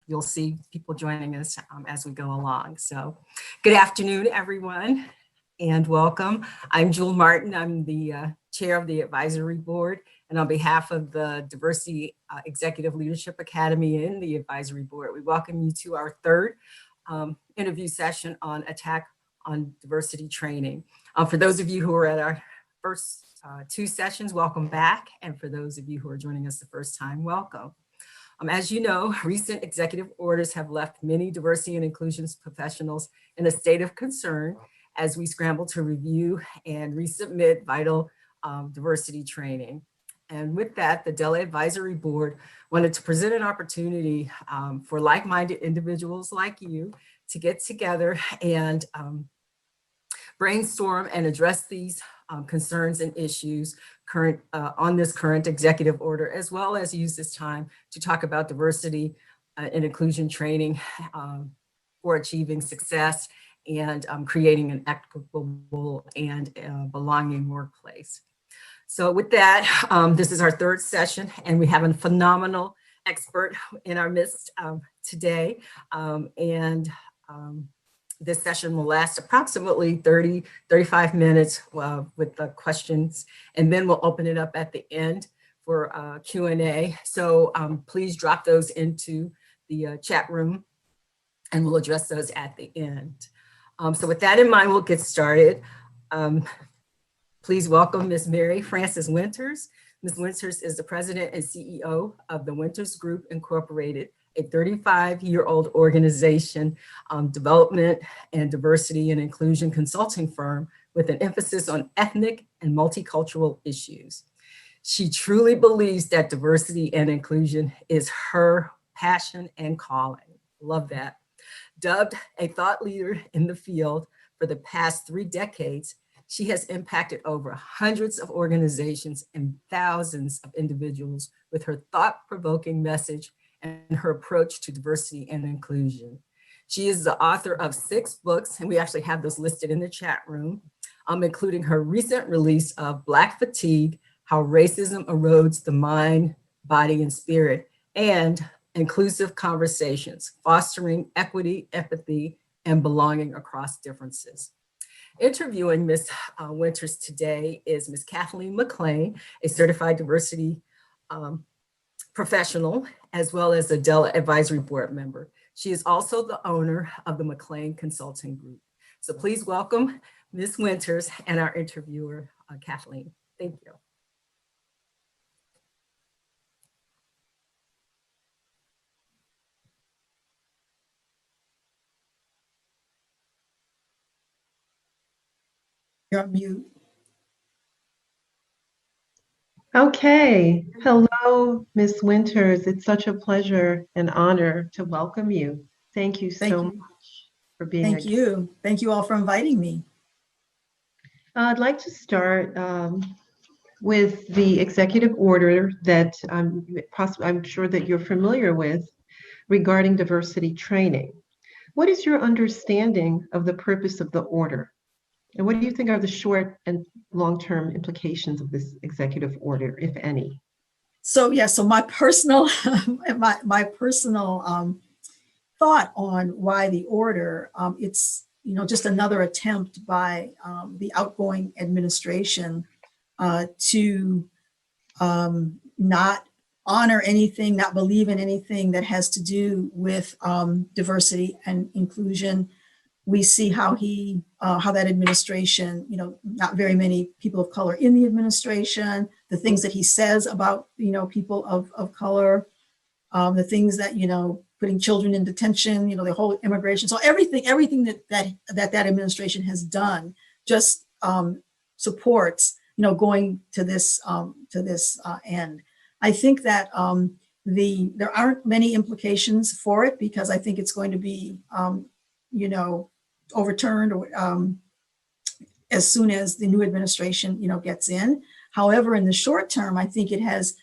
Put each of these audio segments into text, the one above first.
you'll see people joining us as we go along. So good afternoon, everyone, and welcome. I'm Jewel Martin. I'm the chair of the advisory board. And on behalf of the Diversity Executive Leadership Academy and the advisory board, we welcome you to our third interview session on attack on diversity training. For those of you who are at our first two sessions, welcome back. And for those of you who are joining us the first time, welcome. As you know, recent executive orders have left many diversity and inclusion professionals in a state of concern as we scramble to review and resubmit vital diversity training. And with that, the DELA Advisory Board wanted to present an opportunity for like-minded individuals like you to get together and brainstorm and address these concerns and issues on this current executive order, as well as use this time to talk about diversity and inclusion training for achieving success and creating an equitable and belonging workplace. So with that, this is our third session, and we have a phenomenal expert in our midst today. This session will last approximately 35 minutes with the questions, and then we'll open it up at the end for Q&A. So please drop those into the chat room, and we'll address those at the end. So with that in mind, we'll get started. Please welcome Ms. Mary Frances Winters. Ms. Winters is the president and CEO of the Winters Group Incorporated, a 35-year-old organization, development and diversity and inclusion consulting firm with an emphasis on ethnic and multicultural issues. She truly believes that diversity and inclusion is her passion and calling. Love that. Dubbed a thought leader in the field for the past 3 decades, she has impacted over hundreds of organizations and thousands of individuals with her thought-provoking message and her approach to diversity and inclusion. She is the author of 6 books, and we actually have those listed in the chat room, including her recent release of Black Fatigue, How Racism Erodes the Mind, Body, and Spirit, and Inclusive Conversations, Fostering Equity, Empathy, and Belonging Across Differences. Interviewing Ms. Winters today is Ms. Kathleen McLean, a certified diversity professional, as well as a DELA Advisory Board member. She is also the owner of the McLean Consulting Group. So please welcome Ms. Winters and our interviewer, Kathleen. Thank you. You're on mute. Okay. Hello, Ms. Winters. It's such a pleasure and honor to welcome you. Thank you so much for being here. Thank you. Thank you all for inviting me. I'd like to start with the executive order that I'm sure that you're familiar with regarding diversity training. What is your understanding of the purpose of the order? And what do you think are the short and long-term implications of this executive order, if any? So my personal thought on why the order, it's just another attempt by the outgoing administration to not honor anything, not believe in anything that has to do with diversity and inclusion. We see how that administration, not very many people of color in the administration, the things that he says about, people of color, the things that, putting children in detention, the whole immigration. So everything that administration has done just supports, going to this end. I think that there aren't many implications for it because I think it's going to be, overturned as soon as the new administration, gets in. However, in the short term, I think it has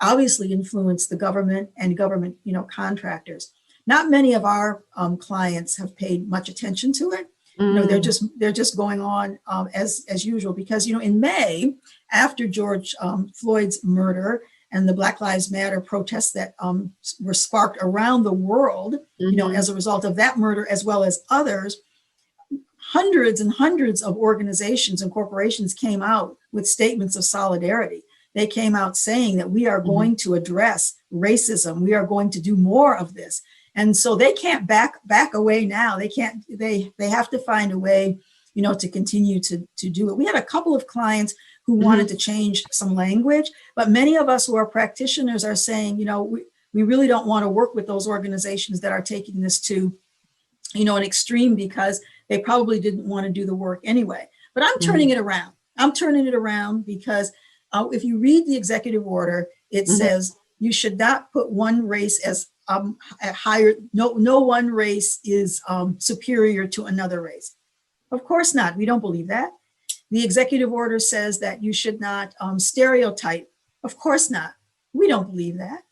obviously influenced the government and government, contractors. Not many of our clients have paid much attention to it. They're just going on as usual because, in May, after George Floyd's murder and the Black Lives Matter protests that were sparked around the world, you know, as a result of that murder, as well as others, hundreds and hundreds of organizations and corporations came out with statements of solidarity. They came out saying that we are going to address racism. We are going to do more of this. And so they can't back away now. They can't, they have to find a way, you know, to continue to do it. We had a couple of clients who wanted to change some language, but many of us who are practitioners are saying, you know, we really don't want to work with those organizations that are taking this to, you know, an extreme, because they probably didn't want to do the work anyway. But I'm turning it around. I'm turning it around because if you read the executive order, it says you should not put one race as at higher, no one race is superior to another race. Of course not. We don't believe that. The executive order says that you should not stereotype. Of course not. We don't believe that.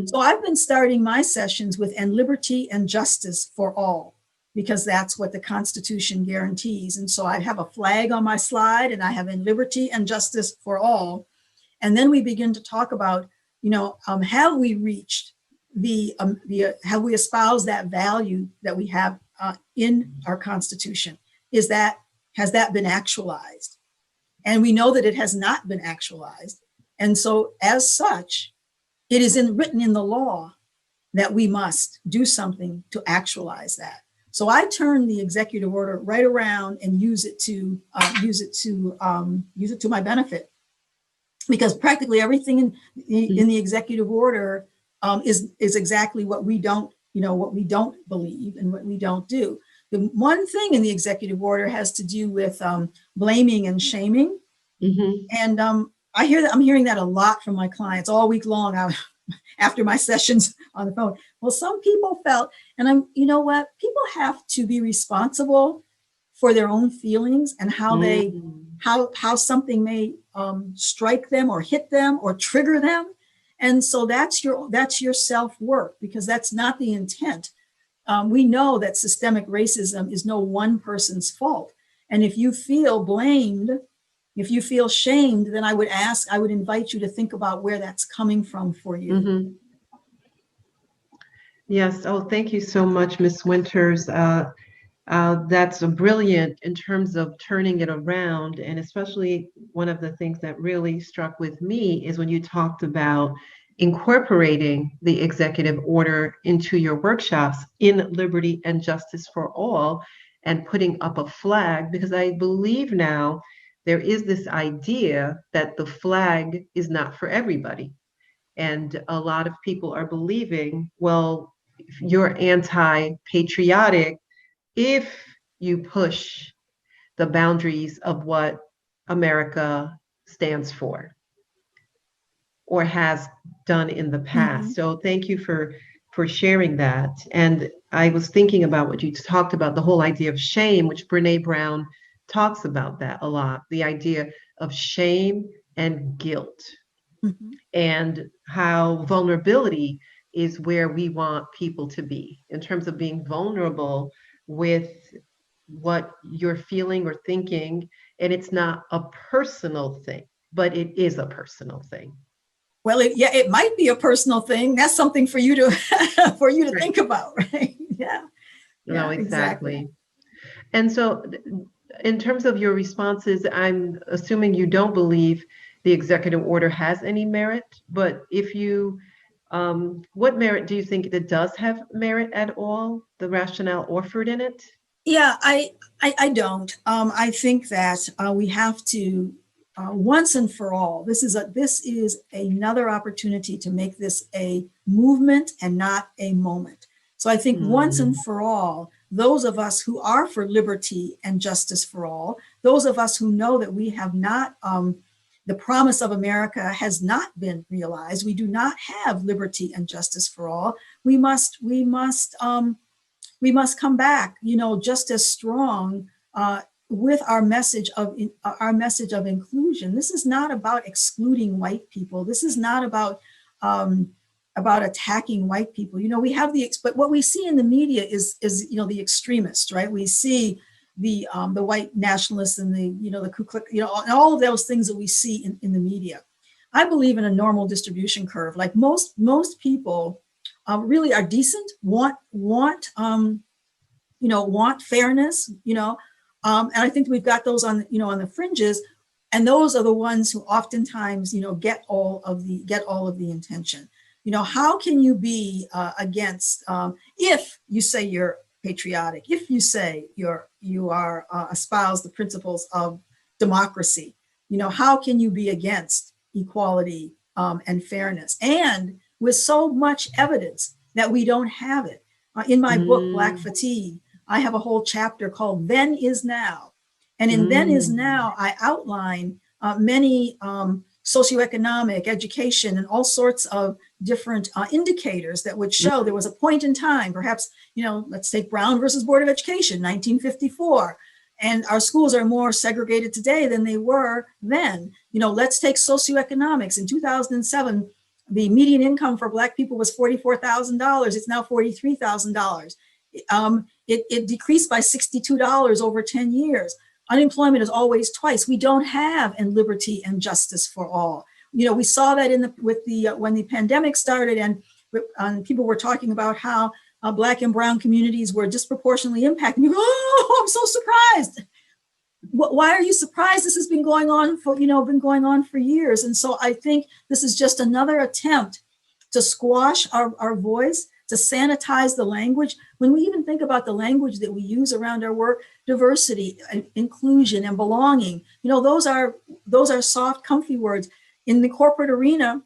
So I've been starting my sessions with "and liberty and justice for all," because that's what the Constitution guarantees. And so I have a flag on my slide and I have "and liberty and justice for all." And then we begin to talk about, you know, have we reached have we espoused that value that we have in our Constitution? Has that been actualized? And we know that it has not been actualized. And so as such, it is written in the law that we must do something to actualize that. So I turn the executive order right around and use it to my benefit, because practically everything in the executive order is exactly what we don't, you know, what we don't believe and what we don't do. The one thing in the executive order has to do with blaming and shaming. And I'm hearing that a lot from my clients all week long after my sessions on the phone. Well, some people felt, and you know what, people have to be responsible for their own feelings and how how something may strike them or hit them or trigger them. And so that's your self-work, because that's not the intent. We know that systemic racism is no one person's fault. And if you feel blamed, if you feel shamed, then I would invite you to think about where that's coming from for you. Yes. Oh, thank you so much, Ms. Winters. That's brilliant in terms of turning it around. And especially one of the things that really struck with me is when you talked about incorporating the executive order into your workshops in liberty and justice for all, and putting up a flag, because I believe now there is this idea that the flag is not for everybody. And a lot of people are believing, well, you're anti-patriotic if you push the boundaries of what America stands for or has done in the past. So thank you for sharing that. And I was thinking about what you talked about, the whole idea of shame, which Brene Brown talks about that a lot, the idea of shame and guilt, and how vulnerability is where we want people to be in terms of being vulnerable with what you're feeling or thinking. And it's not a personal thing, but it is a personal thing. Well, it might be a personal thing. That's something for you to Right. think about, right? Yeah. No, exactly. And so in terms of your responses, I'm assuming you don't believe the executive order has any merit, but if you, what merit do you think that does have merit at all, the rationale offered in it? Yeah, I don't. I think that we have to once and for all. This is another opportunity to make this a movement and not a moment. So I think once and for all, those of us who are for liberty and justice for all, those of us who know that we have not, the promise of America has not been realized. We do not have liberty and justice for all. We must come back, you know, just as strong with our message of inclusion. This is not about excluding white people. This is not about attacking white people. You know, we have but what we see in the media is you know, the extremists, right? We see the white nationalists and the Ku Klux, you know, and all of those things that we see in the media. I believe in a normal distribution curve. Like most people really are decent, want fairness, and I think we've got those on, on the fringes, and those are the ones who oftentimes, get all of the intention. How can you be against, if you say you're patriotic, if you say you are espouse the principles of democracy, how can you be against equality and fairness? And with so much evidence that we don't have it. In my book, Black Fatigue, I have a whole chapter called Then is Now. And in Then is Now, I outline many socioeconomic, education, and all sorts of different indicators that would show there was a point in time, perhaps, let's take Brown versus Board of Education, 1954. And our schools are more segregated today than they were then. Let's take socioeconomics. In 2007, the median income for Black people was $44,000. It's now $43,000. It decreased by $62 over 10 years. Unemployment is always twice. We don't have liberty and justice for all. We saw that when the pandemic started, and people were talking about how Black and brown communities were disproportionately impacted. You go, oh, I'm so surprised. Why are you surprised? This has been going on for years. And so I think this is just another attempt to squash our voice, to sanitize the language. When we even think about the language that we use around our work, diversity and inclusion and belonging, those are soft, comfy words. In the corporate arena,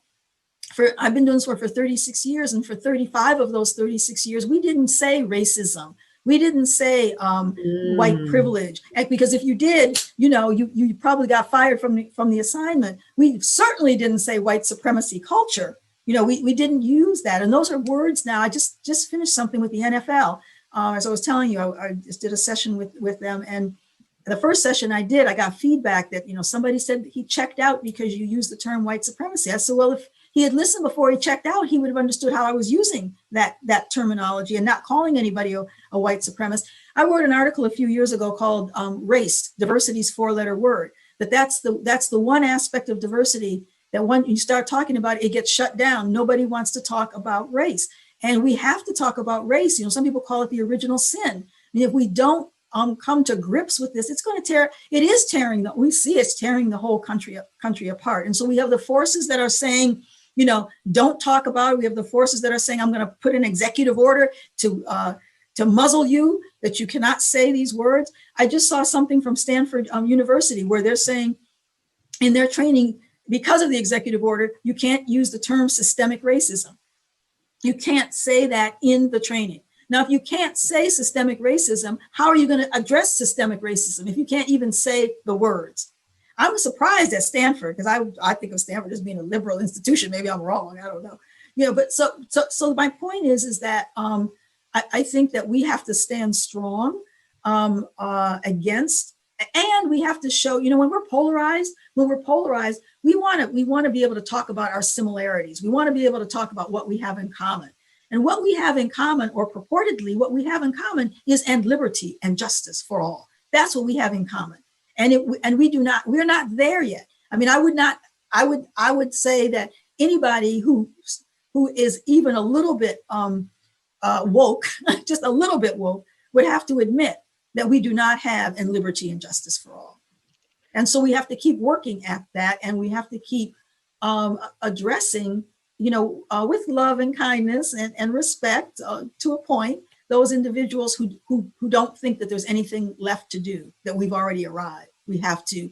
I've been doing this work for 36 years, and for 35 of those 36 years, we didn't say racism. We didn't say white privilege, because if you did, you probably got fired from the assignment. We certainly didn't say white supremacy culture. We didn't use that. And those are words now. I just finished something with the NFL. As I was telling you, I just did a session with them. And the first session I did, I got feedback that, somebody said he checked out because you used the term white supremacy. I said, well, if he had listened before he checked out, he would have understood how I was using that terminology and not calling anybody a white supremacist. I wrote an article a few years ago called Race, Diversity's Four-Letter Word. That's the one aspect of diversity that when you start talking about it, it gets shut down. Nobody wants to talk about race. And we have to talk about race. Some people call it the original sin. If we don't come to grips with this, it's going to it's tearing the whole country apart. And so we have the forces that are saying, don't talk about it. We have the forces that are saying, I'm going to put an executive order to muzzle you, that you cannot say these words. I just saw something from Stanford University where they're saying in their training, because of the executive order, you can't use the term systemic racism. You can't say that in the training. Now, if you can't say systemic racism, how are you going to address systemic racism if you can't even say the words? I was surprised at Stanford, because I think of Stanford as being a liberal institution. Maybe I'm wrong. I don't know. But so my point is that I think that we have to stand strong against, and we have to show, when we're polarized, we want to be able to talk about our similarities. We want to be able to talk about what we have in common. And what we have in common, or purportedly what we have in common, is end liberty and justice for all. That's what we have in common. And we're not there yet. I would say that anybody who is even a little bit woke, just a little bit woke, would have to admit that we do not have end liberty and justice for all. And so we have to keep working at that, and we have to keep addressing, with love and kindness and respect to a point, those individuals who don't think that there's anything left to do, that we've already arrived. We have to,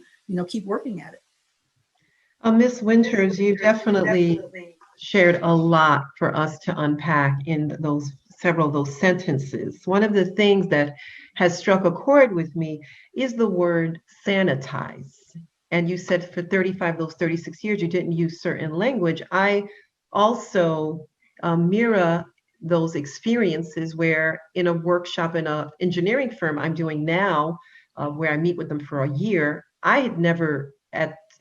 keep working at it. Ms. Winters, you definitely shared a lot for us to unpack in several of those sentences. One of the things that has struck a chord with me is the word sanitize. And you said for 36 years, you didn't use certain language. I also mirror those experiences where in a workshop in an engineering firm I'm doing now, where I meet with them for a year, I had never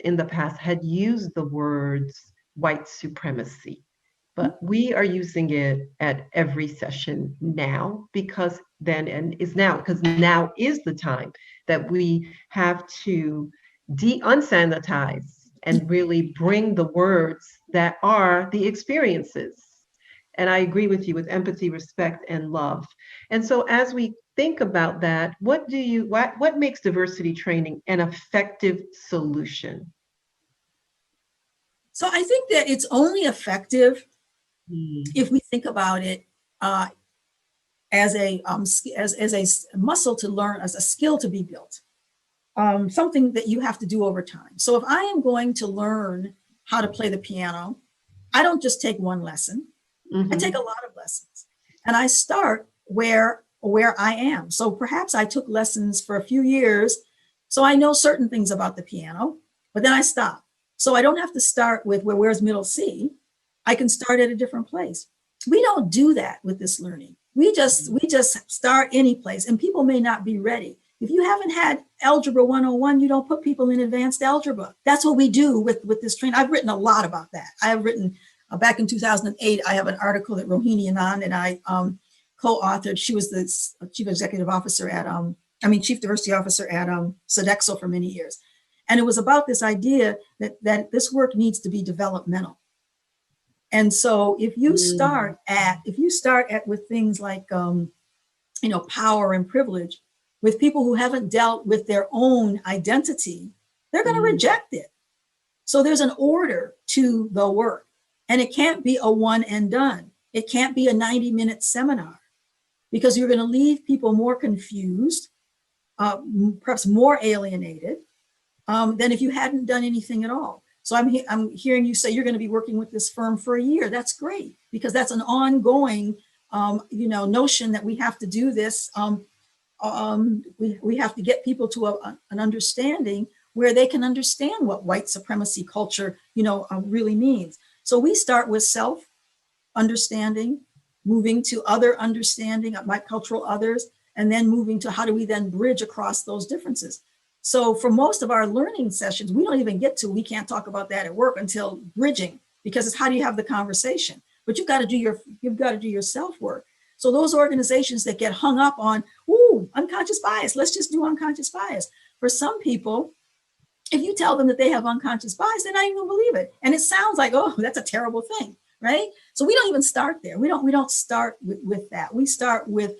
in the past had used the words white supremacy. But we are using it at every session now, because now is the time that we have to unsanitize and really bring the words that are the experiences. And I agree with you with empathy, respect, and love. And so as we think about that, what makes diversity training an effective solution? So I think that it's only effective Mm. if we think about it as a muscle to learn, as a skill to be built, something that you have to do over time. So if I am going to learn how to play the piano, I don't just take one lesson. I take a lot of lessons, and I start where I am. So perhaps I took lessons for a few years, so I know certain things about the piano, but then I stop. So I don't have to start with where's middle C. I can start at a different place. We don't do that with this learning. We just start any place, and people may not be ready. If you haven't had Algebra 101, you don't put people in advanced algebra. That's what we do with this training. I've written a lot about that. I have written, back in 2008, I have an article that Rohini Anand and I co-authored. She was the chief executive officer at, chief diversity officer at Sodexo for many years. And it was about this idea that this work needs to be developmental. And so if you start with things like, power and privilege, with people who haven't dealt with their own identity, they're going to reject it. So there's an order to the work, and it can't be a one and done. It can't be a 90-minute seminar, because you're going to leave people more confused, perhaps more alienated than if you hadn't done anything at all. So I'm hearing you say you're going to be working with this firm for a year. That's great, because that's an ongoing, notion that we have to do this. We have to get people to an understanding where they can understand what white supremacy culture, really means. So we start with self-understanding, moving to other understanding of multicultural others, and then moving to how do we then bridge across those differences. So for most of our learning sessions, we don't even get to, we can't talk about that at work until bridging, because it's how do you have the conversation? But you've got to do your self-work. So those organizations that get hung up on, unconscious bias, let's just do unconscious bias. For some people, if you tell them that they have unconscious bias, they're not even gonna believe it. And it sounds like, oh, that's a terrible thing, right? So we don't even start there. We don't start with that. We start with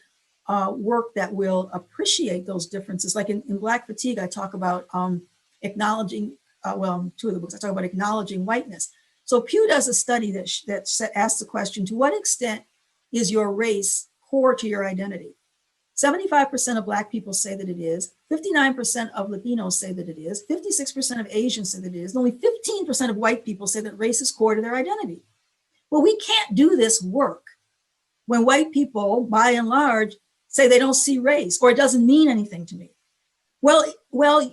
work that will appreciate those differences. Like in Black Fatigue, I talk about acknowledging, two of the books, I talk about acknowledging whiteness. So Pew does a study that asks the question, to what extent is your race core to your identity? 75% of Black people say that it is, 59% of Latinos say that it is, 56% of Asians say that it is, and only 15% of white people say that race is core to their identity. Well, we can't do this work when white people, by and large, say they don't see race, or it doesn't mean anything to me. Well,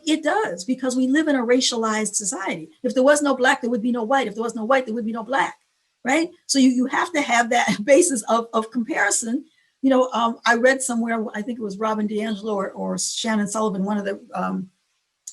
it does, because we live in a racialized society. If there was no Black, there would be no white. If there was no white, there would be no Black. Right? So you have to have that basis of comparison. I read somewhere, I think it was Robin DiAngelo or Shannon Sullivan, one of the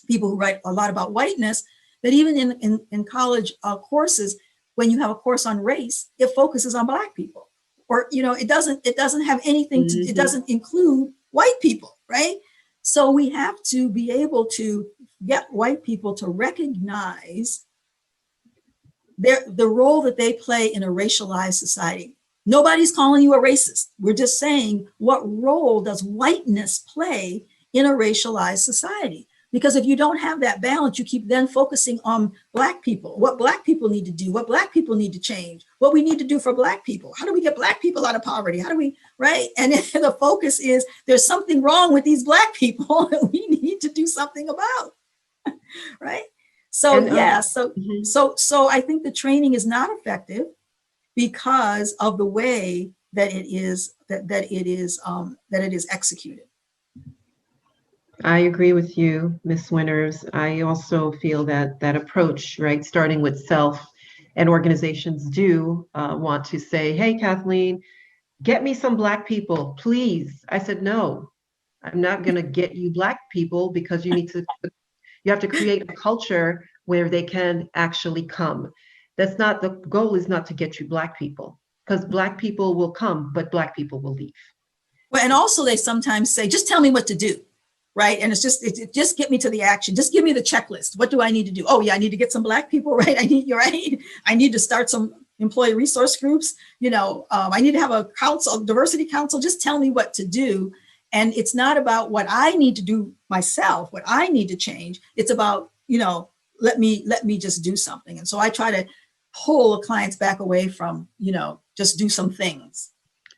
people who write a lot about whiteness, that even in college courses, when you have a course on race, it focuses on Black people, or it doesn't have anything to, it doesn't include white people, right? So we have to be able to get white people to recognize the role that they play in a racialized society. Nobody's calling you a racist. We're just saying, what role does whiteness play in a racialized society? Because if you don't have that balance, you keep then focusing on Black people, what Black people need to do, what Black people need to change, what we need to do for Black people. How do we get Black people out of poverty? How do we, right? And then the focus is, there's something wrong with these Black people that we need to do something about, right? So so I think the training is not effective because of the way that it is executed. I agree with you, Ms. Winters. I also feel that approach, right, starting with self, and organizations do want to say, hey, Kathleen, get me some Black people, please. I said, no, I'm not going to get you Black people, because you have to create a culture where they can actually come. That's not, the goal is not to get you Black people, because Black people will come, but Black people will leave. Well, and also they sometimes say, just tell me what to do. right? And it's just get me to the action. Just give me the checklist. What do I need to do? Oh yeah, I need to get some Black people, right? I need to start some employee resource groups. I need to have a council, diversity council. Just tell me what to do. And it's not about what I need to do myself, what I need to change. It's about, let me just do something. And so I try to pull clients back away from, just do some things.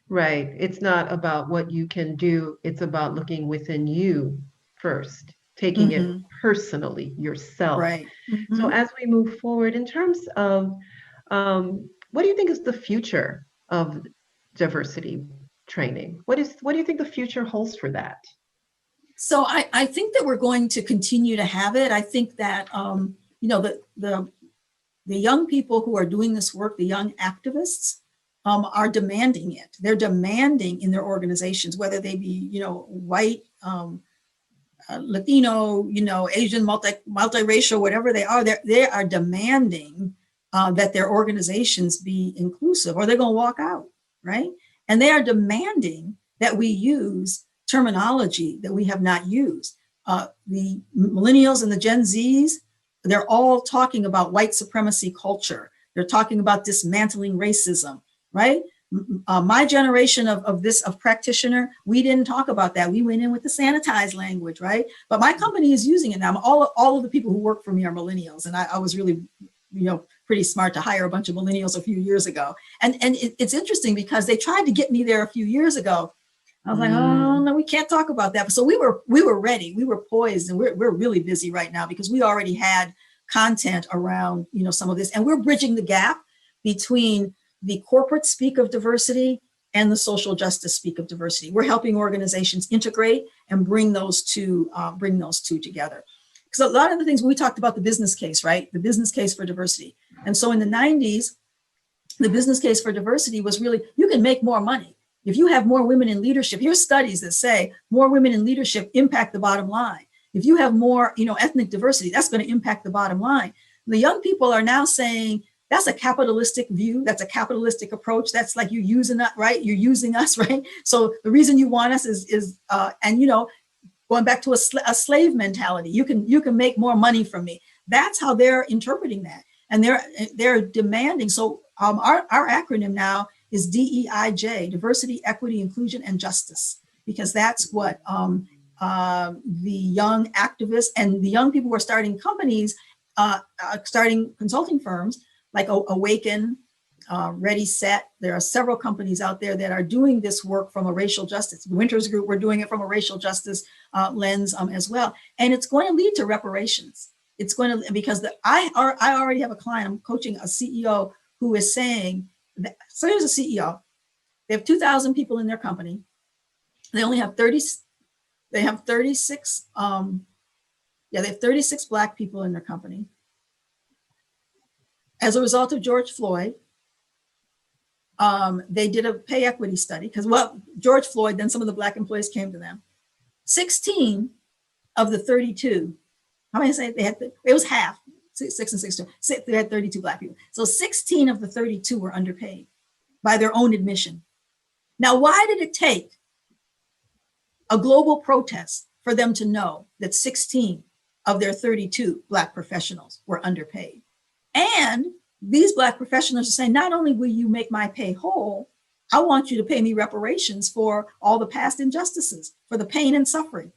Right. It's not about what you can do. It's about looking within you first, taking it personally yourself. Right. So as we move forward, in terms of what do you think is the future of diversity training? What do you think the future holds for that? So I think that we're going to continue to have it. I think that the young people who are doing this work, the young activists, are demanding it. They're demanding in their organizations, whether they be, white, Latino, Asian, multiracial, whatever they are demanding that their organizations be inclusive, or they're going to walk out, right? And they are demanding that we use terminology that we have not used. The millennials and the Gen Zs, they're all talking about white supremacy culture. They're talking about dismantling racism, right? My generation of practitioner, we didn't talk about that. We went in with the sanitized language, right? But my company is using it now. All of the people who work for me are millennials, and I was really, pretty smart to hire a bunch of millennials a few years ago. And it's interesting because they tried to get me there a few years ago. I was like, oh no, we can't talk about that. So we were ready, we were poised, and we're really busy right now because we already had content around, some of this, and we're bridging the gap between the corporate speak of diversity and the social justice speak of diversity. We're helping organizations integrate and bring those two together. Because a lot of the things we talked about, the business case, right? The business case for diversity. And so in the 90s, the business case for diversity was really, you can make more money if you have more women in leadership. Here's studies that say more women in leadership impact the bottom line. If you have more, ethnic diversity, that's going to impact the bottom line. The young people are now saying, that's a capitalistic view. That's a capitalistic approach. That's like you're using us, right? You're using us, right? So the reason you want us is going back to a slave mentality. You can make more money from me. That's how they're interpreting that, and they're demanding. So our acronym now is DEIJ: Diversity, Equity, Inclusion, and Justice, because that's what the young activists and the young people who are starting companies, starting consulting firms like Awaken, Ready, Set. There are several companies out there that are doing this work from a racial justice. The Winters Group, we're doing it from a racial justice lens as well. And it's going to lead to reparations. It's going to, because I already have a client, I'm coaching a CEO who is saying, that, so here's a CEO, they have 2,000 people in their company. They only have 36, they have 36 Black people in their company. As a result of George Floyd, they did a pay equity study because, George Floyd, then some of the Black employees came to them. 16 of the 32, how many say they had? It was half, 6 and 6. They had 32 Black people. So 16 of the 32 were underpaid by their own admission. Now, why did it take a global protest for them to know that 16 of their 32 Black professionals were underpaid? And these Black professionals are saying, not only will you make my pay whole, I want you to pay me reparations for all the past injustices, for the pain and suffering.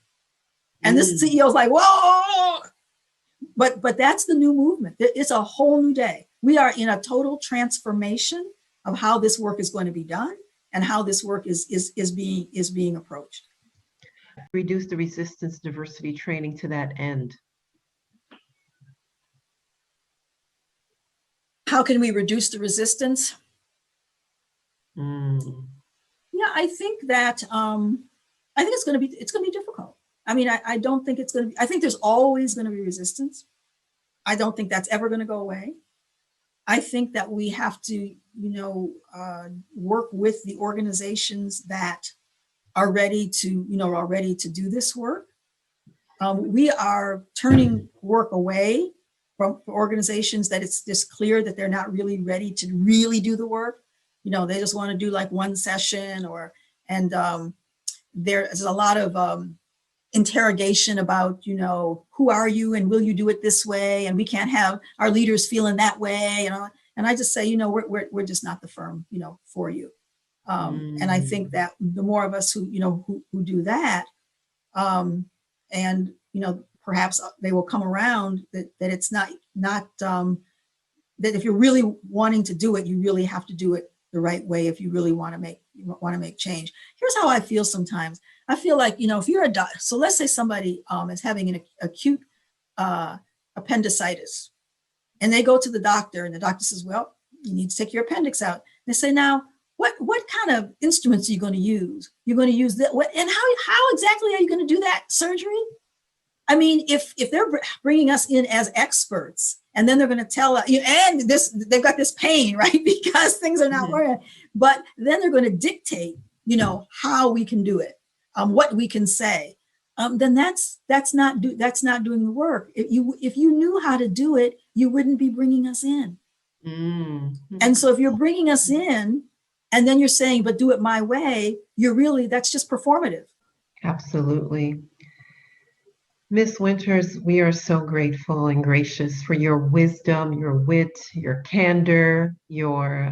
And this CEO is like, whoa, but that's the new movement. It's a whole new day. We are in a total transformation of how this work is going to be done and how this work is being approached. Reduce the resistance diversity training to that end. How can we reduce the resistance? Yeah, I think that it's going to be difficult. I mean, I don't think it's going to be. I think there's always going to be resistance. I don't think that's ever going to go away. I think that we have to, work with the organizations that are ready to do this work. We are turning work away from organizations that it's just clear that they're not really ready to really do the work. They just want to do like one session there's a lot of interrogation about, who are you and will you do it this way? And we can't have our leaders feeling that way, And I just say, we're just not the firm, for you. And I think that the more of us who do that, and, perhaps they will come around that it's not, that if you're really wanting to do it, you really have to do it the right way if you really want to make change. Here's how I feel sometimes. I feel like, if you're a doctor, so let's say somebody is having an acute appendicitis, and they go to the doctor, and the doctor says, well, you need to take your appendix out. They say, now, what kind of instruments are you going to use? You're going to use that, and how exactly are you going to do that surgery? I mean, if they're bringing us in as experts, and then they're going to tell us, and they've got this pain, right? Because things are not working, but then they're going to dictate, how we can do it, what we can say. Then that's not doing the work. If you knew how to do it, you wouldn't be bringing us in. And so if you're bringing us in, and then you're saying, but do it my way, that's just performative. Absolutely. Ms. Winters, we are so grateful and gracious for your wisdom, your wit, your candor, you're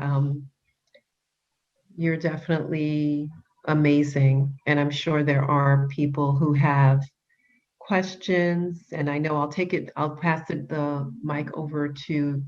definitely amazing. And I'm sure there are people who have questions, and I know I'll pass the mic over to